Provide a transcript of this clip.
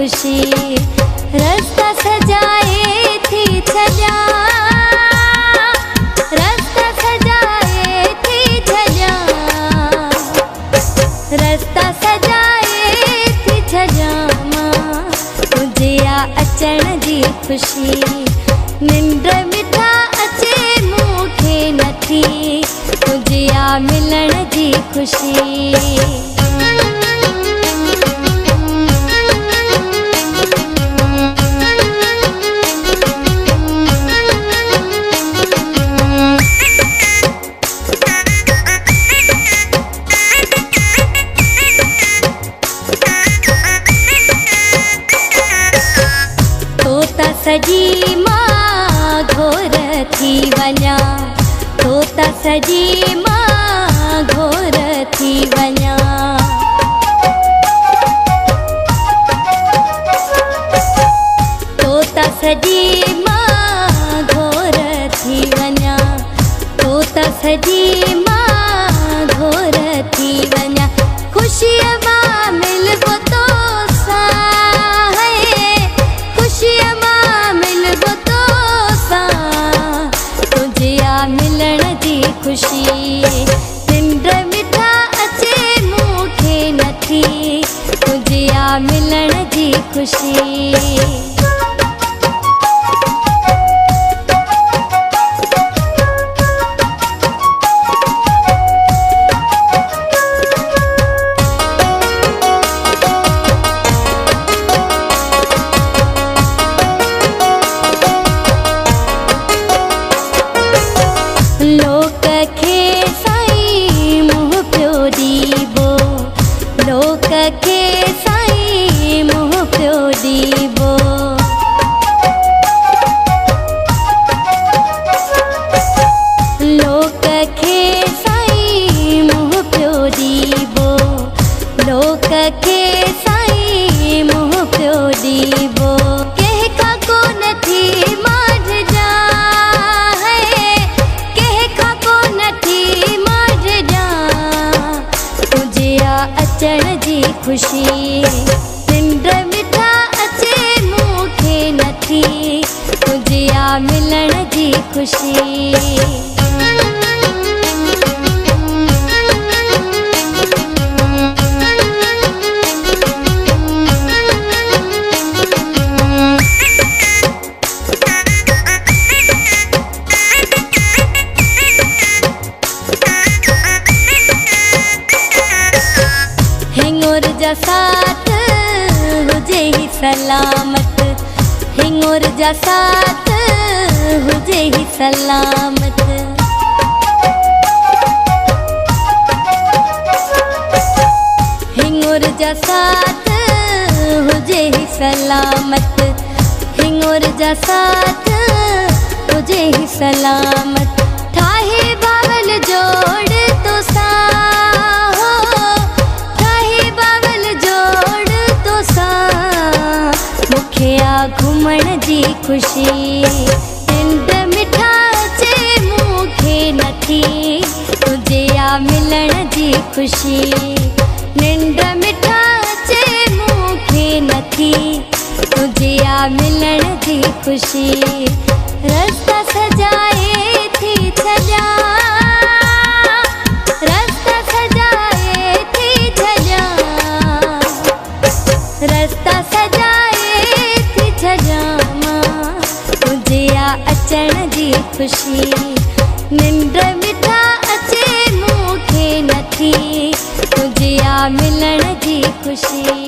खुशी रस्ता सजाए थी छजा, रस्ता सजाए थी छजा, रस्ता सजाए थी छजा मां तुझे आ अचण जी खुशी। निंड मिठा अचे मूंखे नथी तुझे आ मिलण जी खुशी। सजी मां घोर थी वञा, तोता सजी मां घोर थी वञा, तोता सजी मां घोर थी वञा, तोता सजी मां घोर थी वञा। खुशीअ मां मिलबो तो सां है, खुशीअ मां मिलबो तो सां तुझे आ मिलण जी खुशी। निंड मिठा अचे मूंखे नथी तुझे आ मिलण जी खुशी। लोक खे साईं मुंहुं पियो ॾीबो, लोक खे साईं मुंहुं पियो ॾीबो, लोक खे साईं मुंहुं पियो ॾीबो, लोक खे साईं मुंहुं पियो ॾीबो। कंहिंखां कोन थी मारिजा अचण जी खुशी। निंड मिठा अचे मूंखे नथी तुझे आ मिलण जी खुशी। हिंगोर जा साथ हुजे ही सलामत, हिंगोर जा साथ हुजे ही सलामत, हिंगोर जा साथ हुजे ही सलामत, हिंगोर जा साथ हुजे ही सलामत। ठाहे बावल जोड़ तो सा घुमण जी खुशी। निंड मिठा अचे मूंखे नथी तुझे आ मिलण जी खुशी। निंड मिठा अचे मूंखे नथी तुझे आ मिलण जी खुशी। रस्ता सजाए थी छजा, रस्ता सजाए थी छजा, रस्ता सजाए थी छजा मां तुझे आ अचण जी खुशी। निंड मिठा अचे मूंखे नथी तुझे आ मिलण जी खुशी।